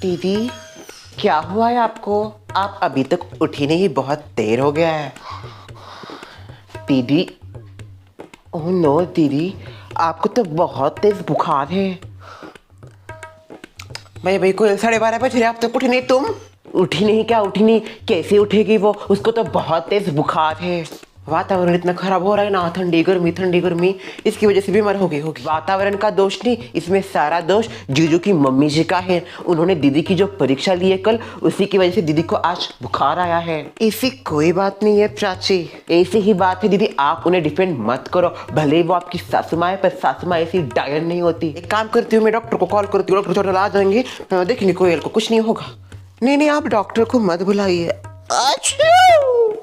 दीदी क्या हुआ है आपको? आप अभी तक उठी नहीं, बहुत देर हो गया है। दीदी ओह नो दीदी, आपको तो बहुत तेज बुखार है। भाई को 12:30 बज रहे, आप तक उठी नहीं? तुम उठी नहीं? क्या उठी नहीं? कैसे उठेगी वो? उसको तो बहुत तेज बुखार है। वातावरण इतना खराब हो रहा है ना, ठंडी गर्मी, इसकी वजह से बीमार हो गई होगी। वातावरण का दोष नहीं, इसमें सारा दोष जीजू की मम्मी जी का है। उन्होंने दीदी की जो परीक्षा ली है कल, उसी की वजह से दीदी को आज बुखार आया है। ऐसी कोई बात नहीं है प्राची, ऐसी ही बात है दीदी, आप उन्हें डिफेंड मत करो। भले ही वो आपकी सासू माँ है, पर सासू माँ ऐसी डायर नहीं होती। एक काम करती हूँ, मैं डॉक्टर को कॉल करती हूँ, डॉक्टर थोड़ा आ जाएंगे, देखेंगे कोयल को कुछ नहीं होगा। नहीं आप डॉक्टर को मत बुलाइए।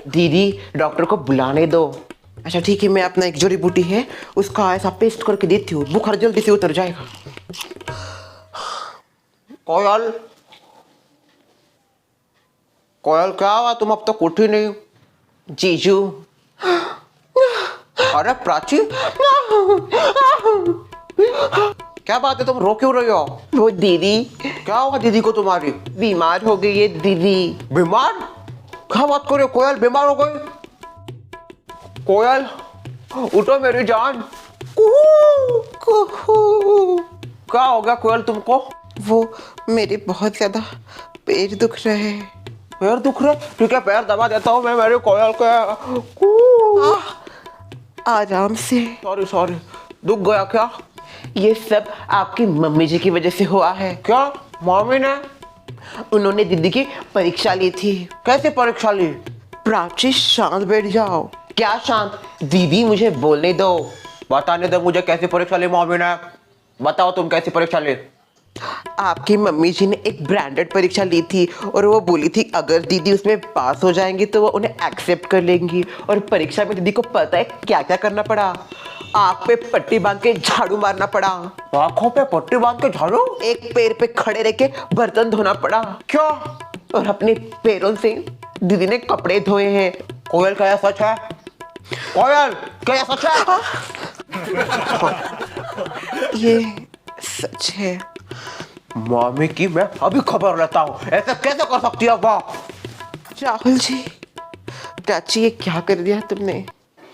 दीदी डॉक्टर को बुलाने दो। अच्छा ठीक है, मैं अपना एक जड़ी बूटी है उसका ऐसा पेस्ट करके देती हूँ, बुखार जल्दी से उतर जाएगा। कोयल क्या हुआ, तुम अब तक उठी नहीं? जीजू। अरे प्राची क्या बात है, तुम रो क्यों रही हो? वो दीदी। क्या हुआ दीदी को तुम्हारी? बीमार हो गई है दीदी। बीमार? क्या बात कर रहे हो कोयल, बीमार हो गई? कोयल उठो मेरी जान। क्या हो गया कोयल तुमको? वो मेरे बहुत ज्यादा पैर दुख रहे हैं। पैर दुख रहे? ठीक है, पैर दबा देता हूँ मैं मेरे कोयल को। आराम से। सॉरी, दुख गया क्या? ये सब आपकी मम्मी जी की वजह से हुआ है। क्या मम्मी ने? उन्होंने दीदी की परीक्षा ली थी। कैसे परीक्षा ली? प्राची शांत बैठ जाओ। क्या शांत? दीदी मुझे बोलने दो। बताने दो मुझे, कैसे परीक्षा ली मम्मी ने? बताओ तुम कैसी परीक्षा ली? आपकी मम्मी जी ने एक ब्रांडेड परीक्षा ली थी और वो बोली थी अगर दीदी उसमें पास हो जाएंगी तो वो उन्हें एक्सेप्ट कर लेंगी। और परीक्षा में दीदी को पता है क्या क्या करना पड़ा? आँख पे पट्टी बांध के झाड़ू मारना पड़ा। आँखों पे पट्टी बांध के झाड़ू? एक पैर पे खड़े रह के बर्तन धोना पड़ा। क्या? और अपने पैरों से दीदी ने कपड़े धोए हैं। कोयल क्या सच है? कोयल क्या सच है? ये सच है। मम्मी की मैं अभी खबर लेता हूँ, ऐसे कैसे कर सकती है वो? राहुल जी, प्राची ये क्या कर दिया तुमने?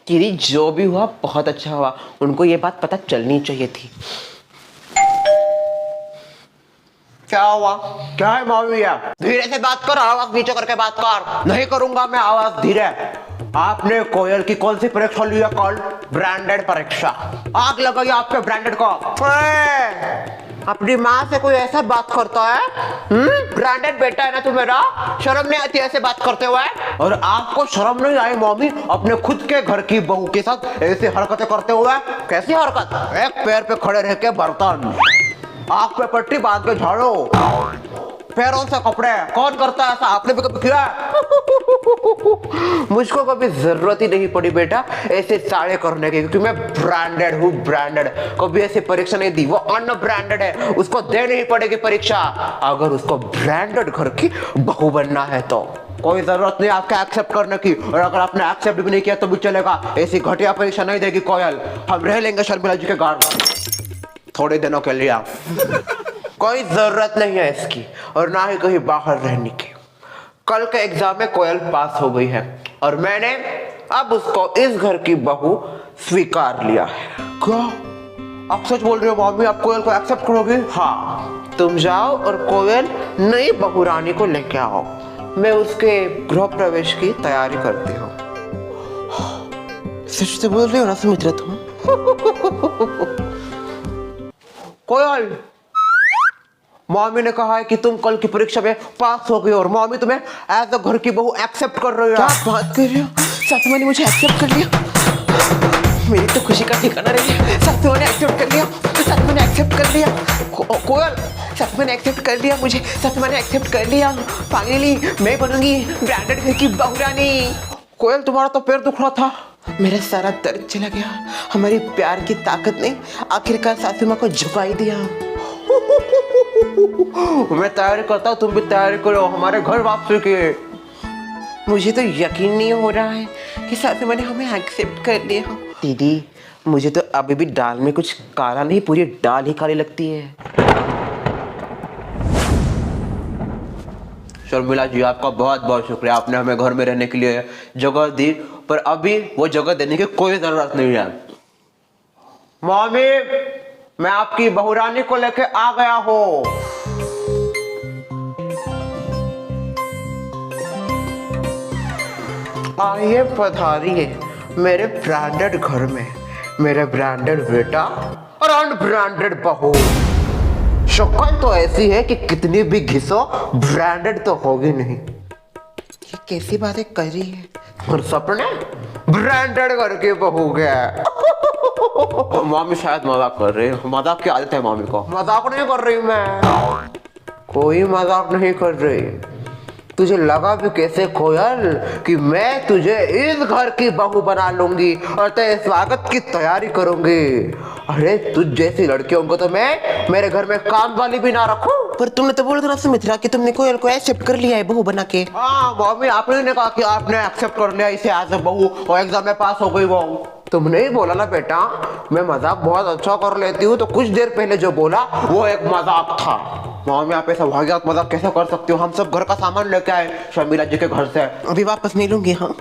दीदी जो भी हुआ बहुत अच्छा हुआ, उनको ये बात पता चलनी चाहिए थी। क्या हुआ? क्या है मम्मी? धीरे से बात कर, आवाज नीचे करके बात कर। नहीं करूंगा मैं आवाज धीरे। आपने कोयल की कौन सी परीक्षा ली है कल? ब्रांडेड परीक्षा। आग लगाई आपके ब्रांडेड को। अपनी माँ से कोई ऐसा बात करता है? ब्रांडेड बेटा है ना तू मेरा, शर्म नहीं आती ऐसे बात करते हुए? और आपको शर्म नहीं आई मम्मी अपने खुद के घर की बहू के साथ ऐसी हरकतें करते हुए? कैसी हरकत? एक पैर पे खड़े रह के बर्तन, आँख पे पट्टी बांध के झाड़ो, पैरों से कपड़े। कौन करता है ऐसा? आपने भी कभी किया? मुझको कभी जरूरत ही नहीं पड़ी बेटा ऐसे साड़े करने की, क्योंकि मैं ब्रांडेड हूँ। ब्रांडेड कभी ऐसे परीक्षा नहीं दी। वो अनब्रांडेड है, उसको देनी ही पड़ेगी परीक्षा अगर उसको ब्रांडेड घर की बहू बनना है तो। कोई जरूरत नहीं आपके एक्सेप्ट करने की, और अगर आपने एक्सेप्ट भी नहीं किया तो भी चलेगा। ऐसी घटिया परीक्षा नहीं देगी कोयल। हम रह लेंगे शर्मिला जी के घर थोड़े दिनों के लिए। कोई जरूरत नहीं है इसकी, और ना ही कहीं बाहर रहने की। कल के एग्जाम में कोयल पास हो गई है और मैंने अब उसको इस घर की बहू स्वीकार लिया है। क्या आप सच बोल रहे हो मम्मी? आप कोयल को एक्सेप्ट करोगे? हाँ, तुम जाओ और कोयल नई बहू रानी को लेके आओ। मैं उसके गृह प्रवेश की तैयारी करती हूँ। सच से बोल रही हो ना सुमित्रा तुम? कोयल, मम्मी ने कहा है कि तुम कल की परीक्षा में पास हो गई और मम्मी तुम्हें एज अ घर की बहू एक्सेप्ट कर रही है। क्या बात कर रही हो? सासू माँ ने मुझे एक्सेप्ट कर लिया। मेरी तो खुशी का ठिकाना रही है। सासू माँ ने एक्सेप्ट कर लिया, सासू माँ ने एक्सेप्ट कर लिया। कोयल, सासू माँ ने एक्सेप्ट कर लिया मुझे, सासू माँ ने एक्सेप्ट कर लिया। फाइनली मैं बनूंगी ब्रांडेड घर की बहू रानी। कोयल तुम्हारा तो पैर दुख रहा था। मेरा सारा दर्द चला गया। हमारी प्यार की ताकत ने आखिरकार सासू माँ को झुका ही दिया। मैं तैयारी करता हूँ, तुम भी तैयारी करो हमारे घर वापसी की। मुझे तो यकीन नहीं हो रहा है कि सासू माँ ने हमें एक्सेप्ट कर लिया। दीदी मुझे तो अभी भी दाल में कुछ काला नहीं, पूरी दाल ही काली लगती है। शर्मिला जी, आपका बहुत बहुत शुक्रिया। आपने हमें घर में रहने के लिए जगह दी, पर अभी वो जगह देने की कोई जरूरत नहीं है। मम्मी, मैं आपकी बहुरानी को लेके आ गया हूँ। आइए पधारिए मेरे ब्रांडेड घर में, मेरे ब्रांडेड बेटा और अनब्रांडेड बहू। शक्ल तो ऐसी है कि कितनी भी घिसो ब्रांडेड तो होगी नहीं। ये कैसी बातें कर रही है? और सपने ब्रांडेड करके बहू गया। मम्मी शायद मजाक कर रही है, मजाक की आदत है मम्मी को। मजाक नहीं कर रही मैं, कोई मजाक नहीं कर रही। तुझे लगा भी कैसे कोयल कि मैं तुझे इस घर की बहू बना लूंगी और तेरे स्वागत की तैयारी करूंगी। अरे तुझ जैसी लड़कियों को तो मैं मेरे घर में काम वाली भी ना रखूं। पर तुमने तो बोला था ना सुमित्रा कि तुमने कोयल को एक्सेप्ट कर लिया है बहू बना के। हाँ मम्मी, आपने ने कहा कि आपने एक्सेप्ट कर लिया इसे एज अ बहू और एग्जाम में पास हो गई वो। तुमने ही बोला ना बेटा, मैं मजाक बहुत अच्छा कर लेती हूँ, तो कुछ देर पहले जो बोला वो एक मजाक था। मम्मी, आप ऐसा वाहियात मजाक कैसे कर सकती हो? हम सब घर का सामान लेके आए शर्मिला जी के घर से। अभी वापस नहीं लूंगी। हाँ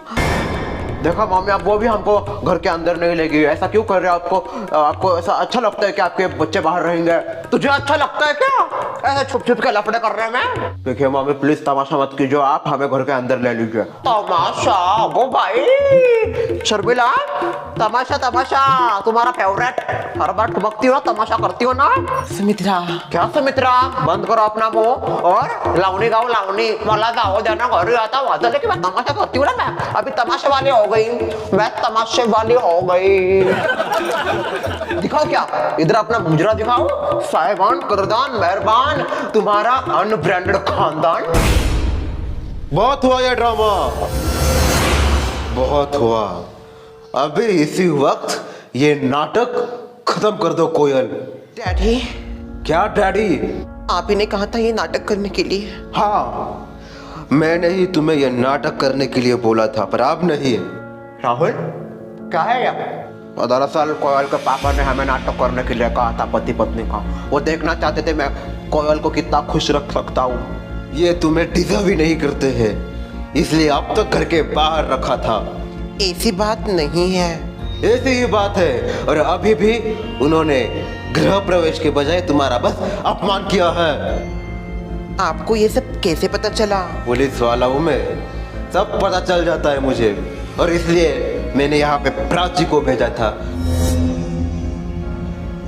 देखा मम्मी, आप वो भी हमको घर के अंदर नहीं लेगी। ऐसा क्यों कर रहे हो? आपको ऐसा अच्छा लगता है कि आपके बच्चे बाहर रहेंगे? तुझे अच्छा लगता है क्या ऐसे छुप छुप के लफड़े कर रहे हैं? देखिए मम्मी, प्लीज तमाशा मत कीजिए, आप हमें घर के अंदर ले लीजिए। तमाशा? वो भाई शर्मिला, तमाशा तमाशा तुम्हारा फेवरेट। हर बार ठुमकती हो, तमाशा करती हो ना। सुमित्रा। क्या सुमित्रा? बंद करो अपना मुंह और लावनी गाओ लावनी। मला जाओ देना घर आता वादा, लेकिन मैं तमाशा करती हूँ ना। मैं अभी तमाशे वाली हो गई, मैं तमाशे वाली हो गई। दिखाओ क्या? इधर अपना मुजरा दिखाओ। साहिबान, करदान, मेहरबान, तुम्हारा अनब्रांडेड खानदान। बहुत हुआ यह ड्रामा, बहुत हुआ। अभी इसी वक्त ये नाटक खत्म कर दो कोयल। डैडी। क्या डैडी? आप ही ने कहा था ये नाटक करने के लिए। हाँ, मैंने ही तुम्हें यह नाटक करने के लिए बोला था, पर अब नहीं। राहुल, क्या है यार? दरअसल कोयल के पापा ने हमें नाटक करने के लिए कहा था, पति पत्नी का। वो देखना चाहते थे मैं कोयल को कितना खुश रख सकता हूँ। ये तुम्हें डिजर्व ही नहीं करते हैं, इसलिए अब तक घर के बाहर रखा था। ऐसी बात नहीं है। ऐसी ही बात है, और अभी भी उन्होंने गृह प्रवेश के बजाय तुम्हारा बस अपमान किया है। आपको ये सब कैसे पता चला? पुलिस वाला हूं मैं, सब पता चल जाता है मुझे, और इसलिए मैंने यहाँ पे प्राची को भेजा था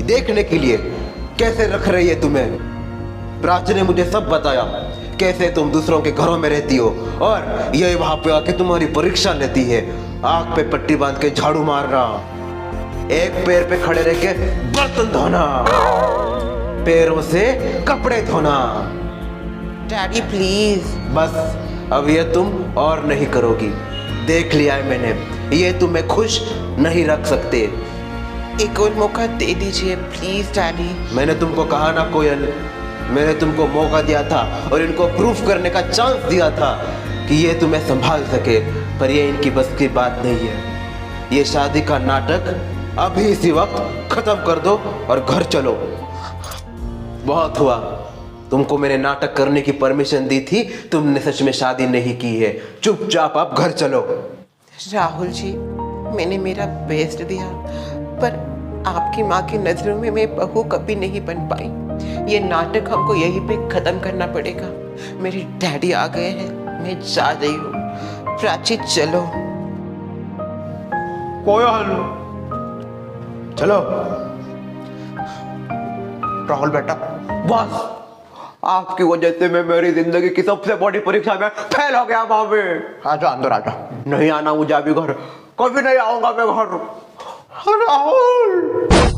देखने के लिए कैसे रख रही है तुम्हें। प्राची ने मुझे सब बताया, कैसे तुम दूसरों के घरों में रहती हो, और ये वहां पे आके तुम्हारी परीक्षा लेती है। आंख पे पट्टी बांध के झाड़ू मारना, एक पैर पे खड़े रह के बर्तन धोना, पैरों से कपड़े धोना। Daddy please. बस अब ये तुम और नहीं करोगी, देख लिया है मैंने, ये तुम्हें खुश नहीं रख सकते। एक और मौका दे दीजिए प्लीज डैडी। मैंने तुमको कहा ना कोयल, मैंने तुमको मौका दिया था और इनको प्रूफ करने का चांस दिया था कि ये तुम्हें संभाल सके, पर ये इनकी बस की बात नहीं है। ये शादी का नाटक अभी इसी वक्त खत्म कर दो और घर चलो। बहुत हुआ, तुमको मैंने नाटक करने की परमिशन दी थी, तुमने सच में शादी नहीं की है। चुपचाप आप घर चलो। राहुल जी, मैंने मेरा बेस्ट दिया, पर आपकी माँ की नजरों में मैं बहू कभी नहीं बन पाई। ये नाटक हमको यहीं पे खत्म करना पड़ेगा। मेरे डैडी आ गए हैं, मैं जा रही हूँ। प्राची चलो। कोयल चलो। राहुल बेटा, बस आपकी वजह से मैं मेरी जिंदगी की सबसे बड़ी परीक्षा में फेल हो गया। मामे आजा अंदर आजा। नहीं आना मुझे अभी घर, कभी नहीं आऊंगा मैं घर। राहुल।